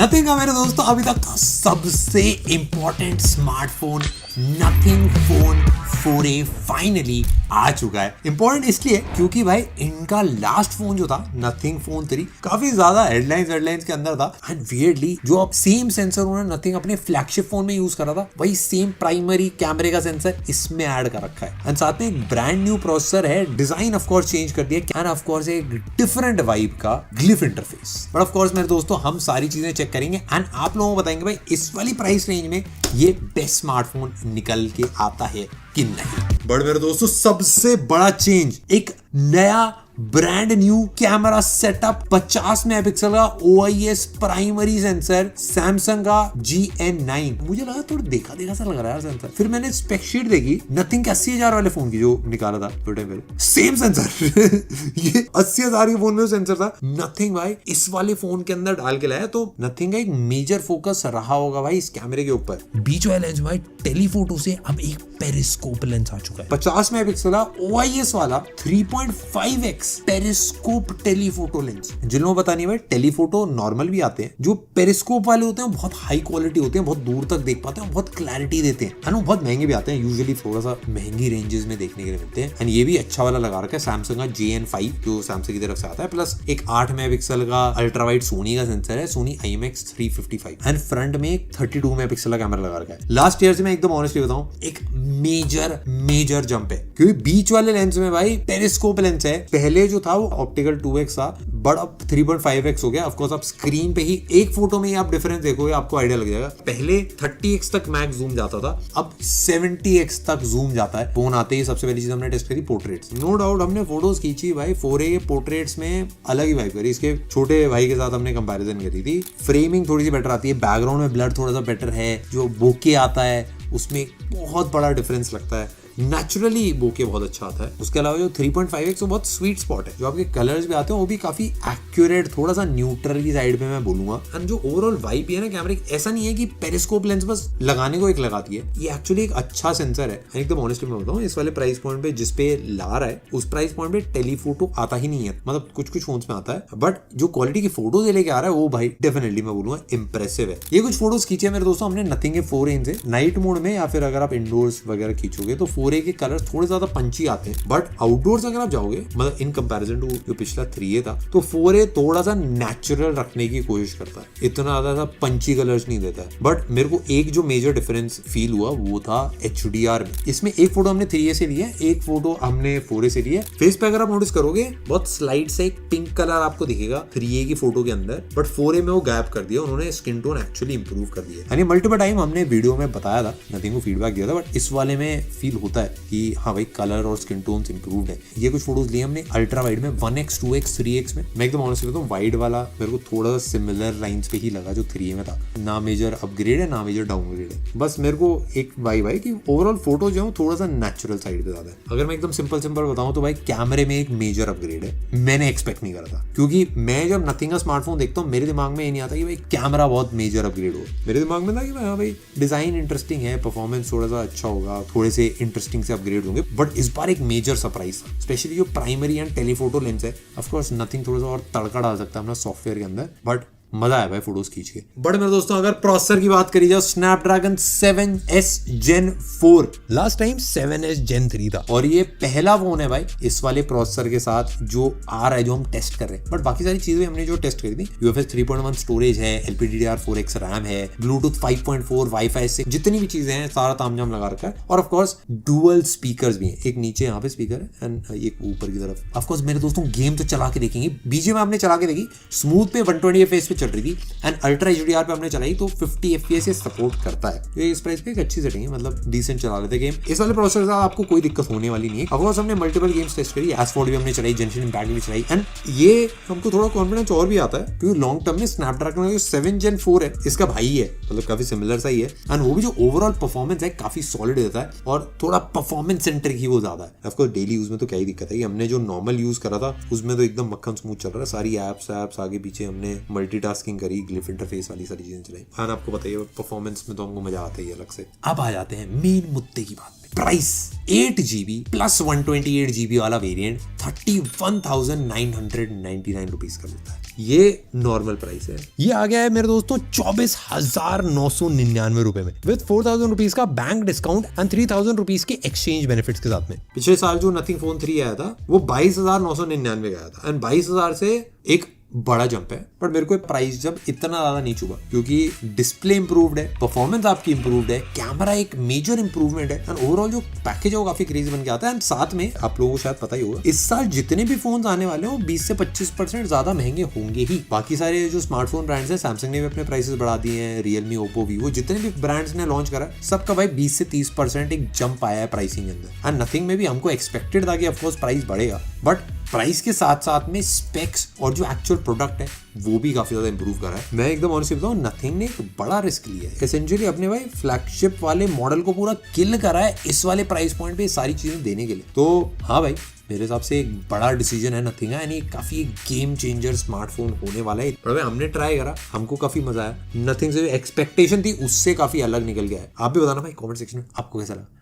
Nothing का मेरे दोस्तों अभी तक का सबसे important smartphone nothing phone 4a finally आ चुका है। इंपॉर्टेंट इसलिए क्योंकि भाई इनका लास्ट फोन जो था नथिंग फोन 3 काफी ज्यादा हेडलाइंस के अंदर था एंड वियर्डली जो अब सेम सेंसर उन्होंने नथिंग अपने फ्लैगशिप फोन में यूज करा था वही सेम प्राइमरी कैमरे का सेंसर इसमें ऐड कर रखा है एंड साथ में एक ब्रांड न्यू प्रोसेसर है। डिजाइन ऑफ कोर्स चेंज कर दिया एंड ऑफ कोर्स एक डिफरेंट वाइब का glyph interface. But of course मेरे दोस्तों हम सारी चीजें चेक करेंगे एंड आप लोगों को बताएंगे भाई इस वाली प्राइस रेंज में ये बेस्ट स्मार्टफोन निकल के आता है कि नहीं। बट मेरे दोस्तों सबसे बड़ा चेंज एक नया brand new camera setup 50 megapixel का OIS प्राइमरी सेंसर सैमसंग का GN9। मुझे लगा थोड़ा देखा सा लग रहा है सेंसर, फिर मैंने स्पेक शीट देखी नथिंग के 80,000 वाले फोन की जो निकाला था थोड़े टाइम पहले सेम सेंसर ये 80,000 के फोन में सेंसर था। नथिंग भाई इस वाले फोन के अंदर डाल के लाया तो नथिंग का एक मेजर फोकस रहा होगा भाई इस कैमरे के ऊपर। बीच वाला लेंस भाई टेलीफोटो से अब एक पेरिस्कोप लेंस आ चुका है 50 मेगापिक्सल का OIS वाला 3.5x पेरिस्कोप टेलीफोटो लेंस। जिन लोगों को पता नहीं भाई टेलीफोटो नॉर्मल भी आते हैं, जो पेरिस्कोप वाले होते हैं बहुत हाई क्वालिटी होते हैं, बहुत दूर तक देख पाते हैं, बहुत क्लैरिटी देते हैं एंड वो बहुत महंगे भी आते हैं, यूजुअली थोड़ा सा महंगी रेंजेस में देखने के लिए मिलते हैं। एंड ये भी अच्छा वाला लगा रखा है सैमसंग का JN5 जो सैमसंग की तरफ से आता है, प्लस एक 8 मेगापिक्सल का अल्ट्रा वाइड सोनी का सेंसर है सोनी IMX 355 एंड फ्रंट में एक 32 मेगापिक्सल का कैमरा लगा रखा है। लास्ट ईयर से मैं एकदम ऑनेस्टली बताऊं एक मेजर जंप है क्योंकि बीच वाले लेंस में भाई पेरिस्कोप लेंस है। पहले जो था वो ऑप्टिकल 2x था बट अब 3.5x हो गया। ऑफ कोर्स आप स्क्रीन पे ही एक फोटो में ही आप डिफरेंस देखोगे आपको आइडिया लग जाएगा। पहले 30x तक मैक्स जूम जाता था, अब 70x तक जूम जाता है। फोन आते ही सबसे पहली चीज हमने टेस्ट करी पोर्ट्रेट्स। नो डाउट हमने फोटोज खींची भाई 4a के पोर्ट्रेट्स में अलग ही वाइब करी। इसके छोटे भाई के साथ हमने कंपैरिजन करी थी। फ्रेमिंग थोड़ी सी बेटर आती है, बैकग्राउंड में ब्लर थोड़ा सा बेटर है, जो बोके आता है उसमें बहुत बड़ा डिफरेंस लगता है। नेचुरली बोके बहुत अच्छा आता है। उसके अलावा जो 3.5x वो बहुत स्वीट स्पॉट है, जो आपके कलर्स भी आते हैं वो भी काफी एक्यूरेट, थोड़ा सा न्यूट्रल की साइड पे मैं बोलूंगा। एंड जो ओवरऑल वाइब है ना कैमरे की, ऐसा नहीं है कि पेरिस्कोप लेंस बस लगाने को एक लगाती है, ये एक्चुअली एक अच्छा सेंसर है। एकदम ऑनेस्टली मैं बताऊं इस वाले प्राइस पॉइंट पे जिस पे ला रहा है उस प्राइस पॉइंट पे टेलीफोटो आता ही नहीं है। मतलब कुछ फोन्स में आता है बट जो क्वालिटी की फोटोज लेके आ रहा है वो भाई डेफिनेटली मैं बोलूंगा इंप्रेसिव है। ये कुछ फोटोज खींचे मेरे दोस्तों हमने नथिंग के 4a से नाइट मोड में, या फिर अगर आप इंडोर्स वगैरह खींचोगे तो 4a के कलर थोड़े ज्यादा पंची आते हैं। बट आउटडोर्स अगर आप जाओगे मतलब इन कंपैरिजन टू जो पिछला 3a था तो 4a थोड़ा सा नेचुरल रखने की कोशिश करता है, इतना ज्यादा सा पंची कलर्स नहीं देता है। बट मेरे को एक जो मेजर डिफरेंस फील हुआ वो था HDR में। इसमें एक फोटो हमने 3a से लिया है, एक फोटो हमने 4a से लिया है। फेस पे अगर आप नोटिस करोगे बहुत स्लाइड से एक पिंक कलर आपको दिखेगा 3a की फोटो के अंदर, बट 4a में वो गैप कर दिया उन्होंने, स्किन टोन एक्चुअली इंप्रूव कर दिया। यानी मल्टीपल टाइम हमने वीडियो में बताया था, नथिंग को फीडबैक दिया था, बट इस वाले में फील होता है कि हाँ भाई कलर और स्किन टोन्स इंप्रूव्ड है। ये कुछ फोटोज लिए हमने अल्ट्रा वाइड में 1x 2x 3x में। मैं एकदम ऑनेस्ट बताऊं वाइड वाला मेरे को थोड़ा सा सिमिलर लाइंस पे ही लगा जो 3a में था। ना मेजर अपग्रेड है ना मेजर डाउनग्रेड है, बस मेरे को एक वाइब है कि ओवरऑल फोटो जो है थोड़ा सा नेचुरल साइड पे ज्यादा है। अगर मैं एकदम सिंपल बताऊं तो भाई कैमरे में एक मेजर अपग्रेड है, मैंने एक्सपेक्ट नहीं करा था क्योंकि मैं जब नथिंग का स्मार्टफोन देखता हूँ मेरे दिमाग में ये नहीं आता कि भाई कैमरा बहुत मेजर अपग्रेड हो। मेरे दिमाग में था कि हाँ भाई डिजाइन इंटरेस्टिंग है, परफॉर्मेंस थोड़ा सा अच्छा होगा, थोड़े से इंटरेस्टिंग से अपग्रेड होंगे। बट इस बार एक मेजर सरप्राइज था, स्पेशली जो प्राइमरी एंड टेलीफोटो लेंस है। ऑफ कोर्स नथिंग थोड़ा सा और तड़का डाल सकता है अपना सॉफ्टवेयर के अंदर, बट मजा आया भाई फोटोज खींच के। बट मेरे दोस्तों अगर प्रोसेसर की बात करी जाए Snapdragon 7s Gen 4, last time 7s Gen 3 था और ये पहला फोन है भाई इस वाले प्रोसेसर के साथ जो आ रहा है, जो हम टेस्ट कर रहे हैं। बट बाकी सारी चीजें हमने जो टेस्ट करी थी UFS 3.1 स्टोरेज है, LPDDR4X रैम है, Bluetooth 5.4 Wi-Fi 6, जितनी भी चीजें हैं सारा तामझाम लगा रखा है। और ऑफकोर्स डुअल स्पीकर्स भी हैं, एक नीचे यहाँ पे स्पीकर है एंड एक ऊपर की तरफ। ऑफकोर्स मेरे दोस्तों गेम तो चला के देखेंगे, BGM आपने चला के देखी स्मूथ पे 120 FPS पे चल रही थी एंड अल्ट्रा HDR पे हमने चलाई तो 50 FPS से सपोर्ट करता है। ये इस प्राइस पे एक अच्छी सेटिंग है, मतलब डिसेंट चला लेते गेम। इस वाले प्रोसेसर से आपको कोई दिक्कत होने वाली नहीं है। ऑफ कोर्स हमने मल्टीपल गेम्स टेस्ट करी, एसफोर्ड भी हमने चलाई, जेंशिन इम्पैक्ट भी चलाई एंड ये हमको थोड़ा कॉन्फिडेंस और भी आता है क्योंकि लॉन्ग टर्म में स्नैपड्रैगन का जो 7 Gen 4 है इसका भाई है, मतलब काफी सिमिलर सा ही है एंड वो भी जो ओवरऑल परफॉर्मेंस है काफी सॉलिड देता है और थोड़ा परफॉर्मेंस सेंट्रिक ही वो ज्यादा है। ऑफ कोर्स डेली यूज में तो क्या ही दिक्कत है, हमने जो नॉर्मल यूज करा था उसमें तो एकदम मक्खन स्मूथ चल रहा है। सारी एप्स आगे पीछे हमने मल्टीटास्किंग करी, ग्लिफ इंटरफेस वाली सारी चीजें चलाई। हाँ आपको बताइए परफॉर्मेंस में तो हमको मजा आता है अलग से। अब आ जाते हैं मेन मुद्दे की बात पे। प्राइस 8GB प्लस 128GB वाला वेरिएंट 31,999 रुपीज का मिलता है। ये नॉर्मल प्राइस है। ये आ गया है मेरे दोस्तों 24,999 रुपए में विद 4,000 रुपीज का बैंक डिस्काउंट एंड 3,000 रुपीज के एक्सचेंज बेनिफिट्स के साथ में। पिछले साल जो नथिंग फोन 3 आया था वो 22,999 गया था एंड 22,000 से एक बड़ा जंप है। पर मेरे को प्राइस जब इतना ज्यादा नहीं चुका क्योंकि डिस्प्ले इंप्रूव्ड है, परफॉर्मेंस आपकी इंप्रूव्ड है, कैमरा एक मेजर इंप्रूवमेंट है एंड ओवरऑल जो पैकेज है वो काफी क्रेजी बन के आता है। एंड साथ में आप लोगों को शायद पता ही होगा इस साल जितने भी फोन आने वाले हैं वो 20 से 25% ज्यादा महंगे होंगे ही। बाकी सारे जो स्मार्टफोन ब्रांड्स हैं, सैमसंग ने भी अपने प्राइसेस बढ़ा दिए हैं, रियलमी, ओप्पो, वीवो, जितने भी ब्रांड्स ने लॉन्च करा सबका भाई 20 से 30% एक जंप आया है प्राइसिंग के अंदर। एंड नथिंग में भी हमको एक्सपेक्टेड था कि ऑफकोर्स प्राइस बढ़ेगा, बट प्राइस के साथ साथ में स्पेक्स और जो एक्चुअल प्रोडक्ट है वो भी काफी ज्यादा इंप्रूव करा है। मैं एकदम ऑनेस्टली बताऊं, नथिंग ने एक बड़ा रिस्क लिया है। एसेंशियली अपने भाई फ्लैगशिप वाले मॉडल को पूरा किल करा है इस वाले प्राइस पॉइंट पे सारी चीजें देने के लिए। तो हाँ भाई, मेरे हिसाब से एक बड़ा डिसीजन है नथिंग का, यानी काफी गेम चेंजर स्मार्टफोन होने वाला है। पर हमने ट्राई करा, हमको काफी मजा आया। नथिंग से जो एक्सपेक्टेशन थी उससे काफी अलग निकल गया है। आप भी बताना भाई कमेंट सेक्शन में आपको कैसा लगा।